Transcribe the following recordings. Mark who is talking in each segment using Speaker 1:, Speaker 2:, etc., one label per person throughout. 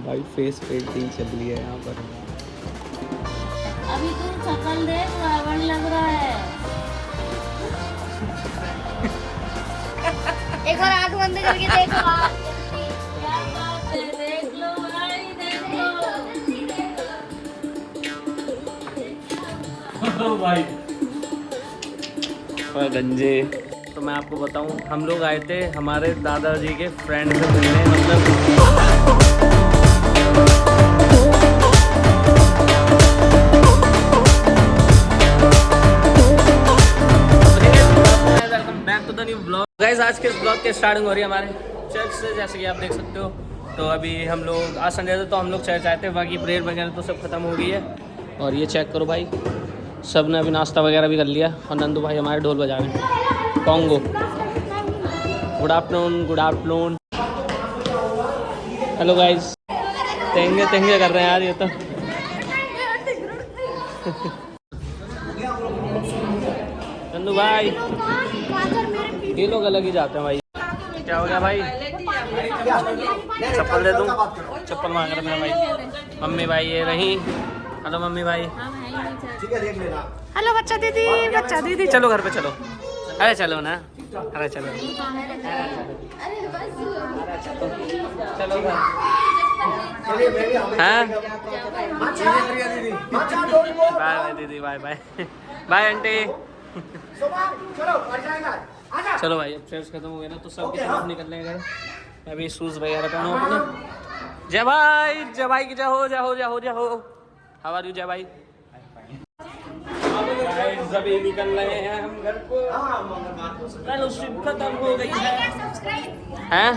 Speaker 1: भाई face painting चल रही है यहाँ पर।
Speaker 2: अभी तू शक्ल देख रावण लग रहा है। एक और आंख बंद करके देखो। क्या बात है, देख लो भाई, देख लो
Speaker 1: भाई और गंजे। तो मैं आपको बताऊं, हम लोग आए थे हमारे दादाजी के फ्रेंड से मिलने, मतलब back to the new blog. Guys आज के इस ब्लॉग की स्टार्टिंग हो रही है हमारे चर्च से, जैसे कि आप देख सकते हो। तो अभी हम लोग आज संडे था तो हम लोग चर्च आए थे, बाकी प्रेयर वगैरह तो सब खत्म हो गई है। और ये चेक करो भाई, सब ने अभी नाश्ता वगैरह भी कर लिया और नंदू भाई हमारे ढोल बजा रहे हैं। Congo good afternoon, good afternoon, hello guys. तेंगे तेंगे कर रहे हैं यार ये तो। नंदू भाई ये लोग अलग ही जाते हैं भाई। क्या हो गया भाई? चप्पल दे दूं? चप्पल मांग रहे हैं भाई। मम्मी भाई ये रही। हेलो मम्मी भाई। हेलो बच्चा दीदी, बच्चा दीदी, चलो घर पे चलो। अरे चलो ना, अरे चलो, चलो हाँ। बाय बाय दीदी, बाय बाय, बाय आंटी। चलो भाई अब चर्च खत्म हो गया ना तो सब की तरफ निकल रहे हैं घर। मैं भी शूज वगैरह पहनूं अपने। जय भाई, जय भाई की जय हो, जय हो, जय हो, जय हो। हाउ आर यू जय भाई? सभी निकल रहे हैं हम घर को। फेलोशिप खत्म हो गई है। हैं?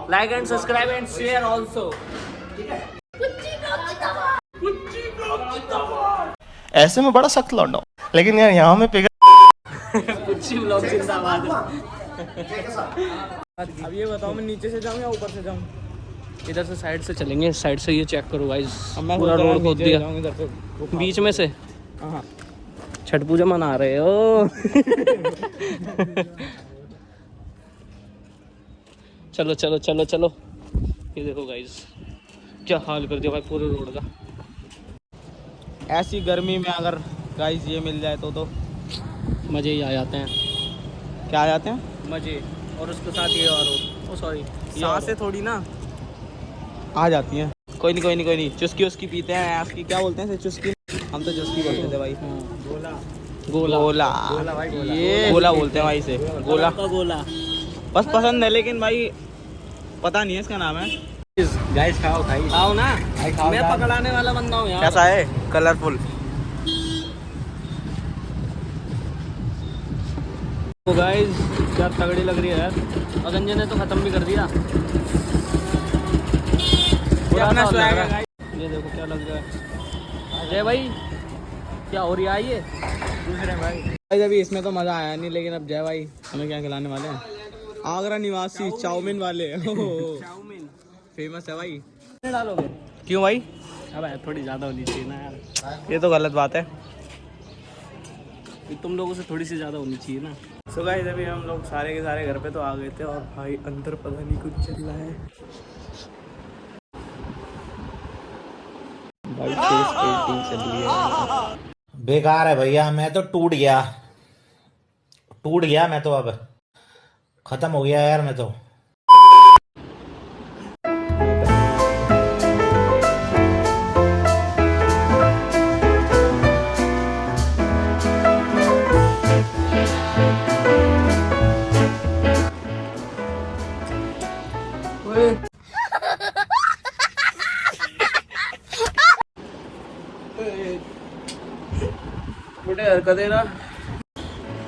Speaker 1: Like and subscribe and share also.
Speaker 3: ऐसे में बड़ा सख्त लौंडा हूं, लेकिन यार यहाँ में पिघल।
Speaker 1: कुछ व्लॉग जिंदाबाद। अब ये बताओ मैं नीचे से जाऊं या ऊपर से जाऊं? इधर से साइड से चलेंगे, साइड से। ये चेक करो गाइस, पूरा रोड खोद दिया बीच में से। छठ पूजा मना रहे हो? चलो चलो चलो चलो। ये देखो गाइस क्या हाल कर दिया भाई पूरे रोड का।
Speaker 4: ऐसी गर्मी में अगर गाइस ये मिल जाए तो
Speaker 1: मज़े ही आ जाते हैं।
Speaker 4: क्या आ जाते हैं
Speaker 1: मज़े। और उसके साथ ये और सॉरी
Speaker 4: सांसें थोड़ी ना आ जाती हैं। कोई नहीं कोई नहीं कोई नहीं, चुस्की उसकी पीते हैं। उसकी क्या बोलते हैं? चुस्की, हम तो चुस्की बोलते थे भाई।
Speaker 1: गोला
Speaker 4: गोला
Speaker 1: गोला भाई, गोला।
Speaker 4: ये गोला बोलते हैं भाई से। गोला
Speaker 1: का गोला
Speaker 4: बस पसंद है, लेकिन भाई पता नहीं है इसका नाम है।
Speaker 1: गाइस खाओ खाई खाओ ना। मैं पकड़ाने वाला बंदा हूँ यार।
Speaker 4: कैसा है? कलरफुल।
Speaker 1: तो गाइस क्या तगड़ी लग रही है यार। और गंजे ने तो खत्म भी कर दिया।
Speaker 4: अपना
Speaker 1: सा लग
Speaker 4: स्वैग
Speaker 1: रहा
Speaker 4: है
Speaker 1: है। ये देखो क्या लग रहा है। जय भाई क्या हो रही है ये?
Speaker 4: दूसरे भाई अभी इसमें तो मजा आया नहीं, लेकिन अब जय भाई हमें क्या खिलाने वाले हैं? आगरा निवासी चाउमीन वाले।
Speaker 1: चाउमीन
Speaker 4: फेमस है भाई।
Speaker 1: डालोगे?
Speaker 4: क्यों भाई?
Speaker 1: अब थोड़ी ज़्यादा होनी चाहिए ना यार।
Speaker 4: ये तो गलत बात है।
Speaker 1: तुम लोगों से थोड़ी सी ज़्यादा होनी चाहिए ना।
Speaker 4: सो गाइस अभी हम लोग सारे के सारे घर पे तो आ गए थे और भाई अंदर पता नहीं कुछ चल रहा है।
Speaker 1: भाई फेस पेंटिंग चल रही है।
Speaker 5: बेकार है भैया, मैं तो टूट गया मैं तो, अब खत्म हो गया यार मैं तो।
Speaker 1: बड़े हरकत है ना,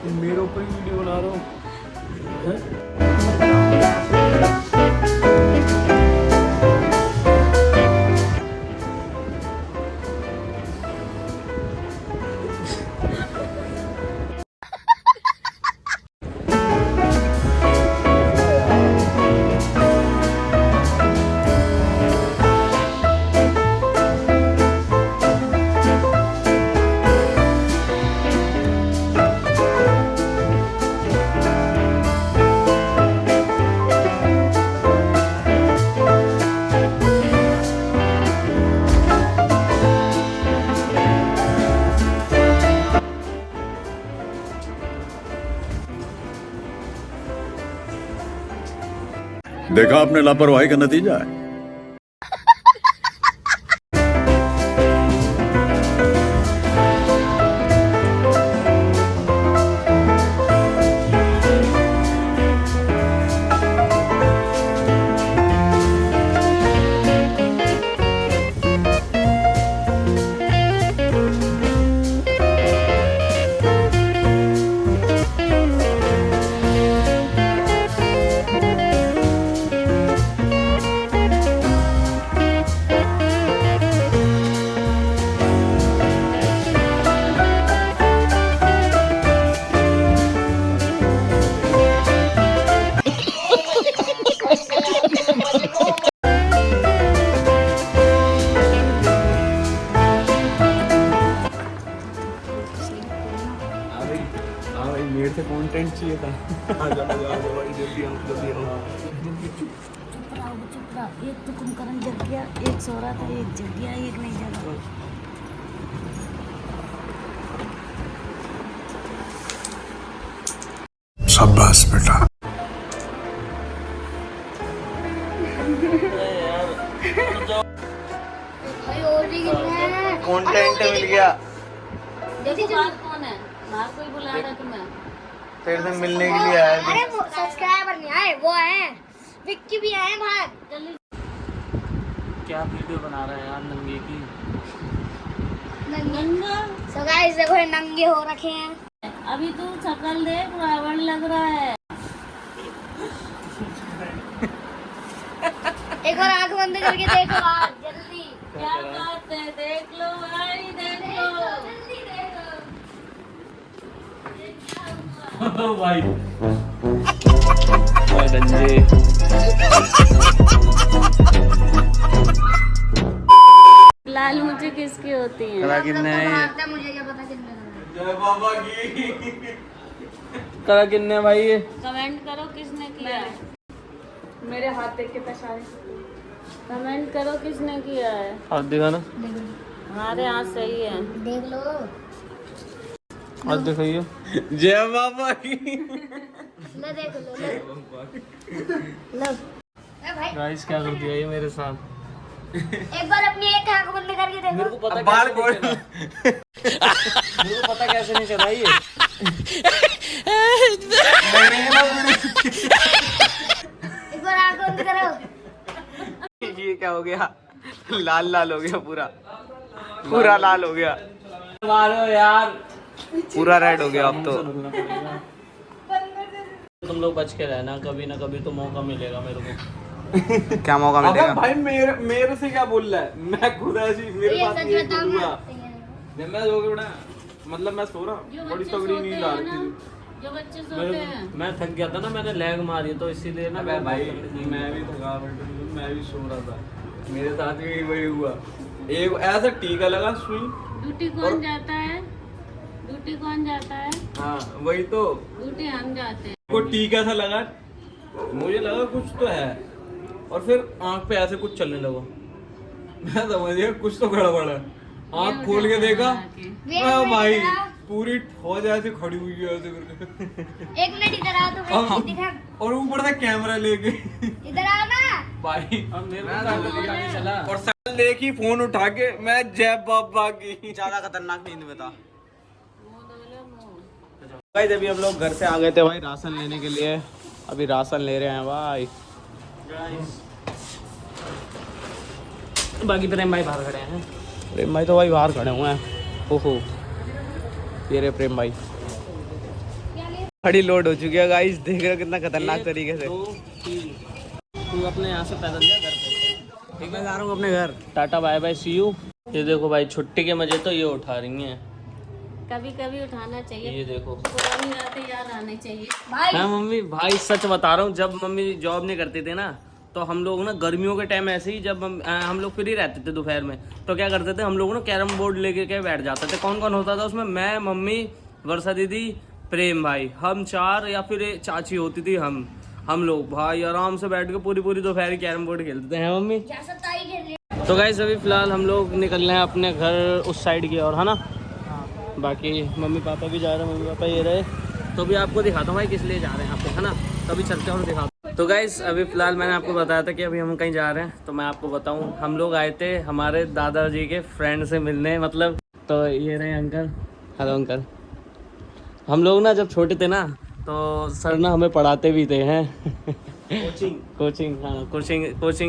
Speaker 1: मेरे ऊपर ही वीडियो बना रहा हूँ।
Speaker 6: देखा आपने लापरवाही का नतीजा है।
Speaker 4: मेरे से कंटेंट चाहिए था। आ जाओ भाई जल्दी आओ जल्दी आओ।
Speaker 2: चुप रहो। एक तो कुंभकर्ण जग गया, एक सो रहा था, एक जग गया, एक नहीं जगा।
Speaker 6: शाबाश बेटा।
Speaker 4: कंटेंट मिल गया।
Speaker 2: देखो बाहर कौन है? बाहर कोई बुला रहा तुम्हें?
Speaker 4: तेरे से मिलने के लिए आया।
Speaker 2: अरे वो सब्सक्राइबर नहीं आए, वो आए, विक्की भी आए बाहर। जल्दी
Speaker 1: क्या वीडियो बना रहा है यार नंगे की।
Speaker 2: नंगा। So guys देखो ये नंगे हो रखे हैं। अभी तू शकल देख, रावण लग रहा है। एक बार आंख बंद करके देखो आप जल्दी। क्या बात है, देख लो भाई, देख लो जल्दी देखो।
Speaker 1: भाई
Speaker 2: लाल मुझे किसकी होती है? मुझे क्या पता कितने।
Speaker 4: जय बाबा की।
Speaker 1: करा किन्ने भाई ये?
Speaker 2: कमेंट करो किसने किया।
Speaker 7: मेरे हाथ देख के पहचाने।
Speaker 2: कमेंट करो किसने किया है।
Speaker 1: हाथ दिखा ना।
Speaker 2: हमारे हाथ सही है, देख लो।
Speaker 1: हाथ दिखाइए।
Speaker 4: जय बाबा की।
Speaker 2: ले देख लो, ले भाई।
Speaker 1: गाइस क्या कर दिया ये मेरे साथ।
Speaker 2: एक बार अपनी एक आंख बंद करके देखो।
Speaker 1: मेरे को पता
Speaker 4: बाल
Speaker 1: कैसे नहीं चला। मेरे को पता कैसे नहीं चला ये।
Speaker 2: एक बार आंख बंद करो।
Speaker 4: ये क्या हो गया? लाल लाल हो गया पूरा। पूरा लाल हो गया।
Speaker 1: मारो यार।
Speaker 4: पूरा रेड हो गया अब तो।
Speaker 1: तुम लोग बच के रहना, कभी ना कभी तो मौका मिलेगा मेरे को।
Speaker 4: क्या मौका मिलेगा?
Speaker 8: भाई मेरे से क्या बोल रहा है? मैं खुद ऐसी मेरे
Speaker 2: ये
Speaker 8: पास
Speaker 2: सच
Speaker 8: ये
Speaker 2: बताऊं
Speaker 8: खुद हुआ।
Speaker 2: मैं?
Speaker 8: मैं जो उड़ा मतलब मैं सो रहा
Speaker 2: जो
Speaker 8: हूँ, बड़ी
Speaker 2: बच्चे
Speaker 8: तगड़ी
Speaker 2: सोते
Speaker 8: नींद आ
Speaker 2: हैं
Speaker 8: रही
Speaker 2: ना,
Speaker 8: थी।
Speaker 2: जो बच्चे सोते हैं।
Speaker 1: मैं थक गया था ना, मैंने लैग मारी तो इसीलिए ना।
Speaker 8: अबे भाई मैं भी थकावट, मैं भी सो रहा था, मेरे साथ भी वही हुआ। एक ऐसा टीका लगा सुई।
Speaker 2: ड्यूटी कौन जाता है? ड्यूटी कौन जाता है?
Speaker 8: हाँ वही तो,
Speaker 2: ड्यूटी हम जाते हैं।
Speaker 8: को टीका सा लगा, मुझे लगा कुछ तो है, और फिर आंख पे ऐसे कुछ चलने लगा। मैं समझ गया कुछ तो गड़बड़ है। आंख खोल के देखा, भाई पूरी फौज ऐसे खड़ी हुई है ऐसे करके।
Speaker 2: एक मिनट इधर आओ तो मैं दिखा।
Speaker 8: और ऊपर से कैमरा लेके
Speaker 2: इधर आओ ना।
Speaker 8: भाई
Speaker 1: अब मेरे को पता नहीं चला।
Speaker 8: और साल देखी फोन उठा के, मैं जय बाबा की।
Speaker 4: ज्यादा खतरनाक नींद में था। भाई जब हम लोग घर से आ गए थे भाई राशन लेने के लिए, अभी राशन ले रहे हैं भाई।
Speaker 1: बाकी प्रेम भाई बाहर खड़े हैं।
Speaker 4: प्रेम भाई तो भाई बाहर खड़े हुए हैं। ओहो ये रे प्रेम भाई। बड़ी लोड हो चुकी है गाइस, देख रहे हो कितना खतरनाक तरीके से।
Speaker 1: तू अपने यहाँ से पैदल जा घर पे।
Speaker 4: ठीक, मैं जा रहा हूँ अपने घर।
Speaker 1: Tata bye bye see you. ये देखो भाई छुट्टी के मजे तो ये उठा रही हैं।
Speaker 2: कभी कभी उठाना चाहिए।
Speaker 1: ये देखो
Speaker 2: पुरानी बातें याद आनी चाहिए भाई।
Speaker 1: हाँ मम्मी, भाई सच बता रहा हूँ, जब मम्मी जॉब नहीं करती थी ना, तो हम लोग ना गर्मियों के टाइम ऐसे ही, जब हम लोग फ्री रहते थे दोपहर में, तो क्या करते थे हम लोग ना कैरम बोर्ड लेके के बैठ जाते थे। कौन कौन होता था उसमें? मैं, मम्मी, वर्षा दीदी, प्रेम भाई, हम चार, या फिर एक चाची होती थी, हम लोग भाई आराम से बैठ के पूरी दोपहर कैरम बोर्ड खेलते थे। हैं मम्मी? तो गाइस अभी फिलहाल हम लोग निकल रहे हैं अपने घर उस साइड की ओर, है ना। बाकी मम्मी पापा भी जा रहे हैं, मम्मी पापा ये रहे। तो भी आपको दिखाता हूँ भाई किस लिए जा रहे हैं यहाँ पे, है ना। तभी चलते हैं और दिखाता हूँ। तो गाइस अभी फ़िलहाल मैंने आपको बताया था कि अभी हम कहीं जा रहे हैं, तो मैं आपको बताऊं, हम लोग आए थे हमारे दादाजी के फ्रेंड से मिलने, मतलब तो ये रहे अंकल। Hello uncle. हम लोग ना जब छोटे थे ना तो सर ना हमें पढ़ाते भी थे हैं कोचिंग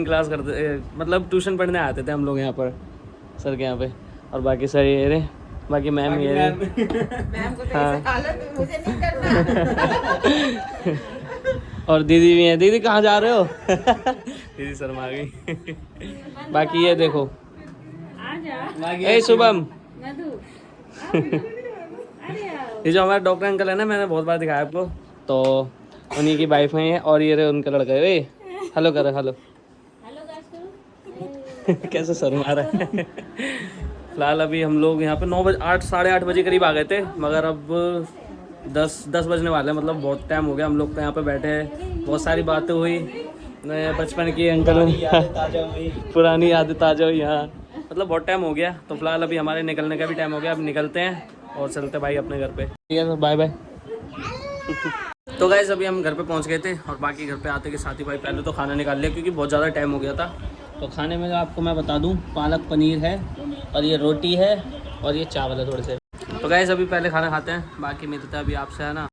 Speaker 1: क्लास करते, मतलब ट्यूशन पढ़ने आते थे हम लोग यहाँ पर सर के यहाँ पे। और बाकी सर ये रहे, बाकी मैम ये रहे। हाँ और दीदी भी है। दीदी कहाँ जा रहे हो? दीदी शर्मा गई। बाकी ये देखो, ए शुभम, ये जो हमारा डॉक्टर अंकल है ना, मैंने बहुत बार दिखाया आपको, तो उन्हीं की वाइफ है और ये रहे उनका लड़का है। हेलो करो, हेलो कैसे शर्मा रहा है। फिलहाल अभी हम लोग यहाँ पे 9 बजे 8 साढ़े 8 बजे करीब आ गए थे, मगर अब 10 बजने वाले हैं। मतलब बहुत टाइम हो गया हम लोग को यहाँ पे बैठे हैं, बहुत सारी बातें हुई, बचपन की अंकल पुरानी यादें ताज़ा हुई। हाँ मतलब बहुत टाइम हो गया। तो फिलहाल अभी हमारे निकलने का भी टाइम हो गया, अब निकलते हैं और चलते भाई अपने घर पे। ठीक है, बाय बाय। तो गाइस अभी हम घर पे पहुंच गए थे और बाकी घर पे आते के साथ ही भाई पहले तो खाना निकाल लिया क्योंकि बहुत ज़्यादा टाइम हो गया था। तो खाने में आपको मैं बता दूं, पालक पनीर है और ये रोटी है और ये चावल है थोड़े से। तो गाइस अभी पहले खाना खाते हैं, बाकी मिलता है अभी आपसे, है ना।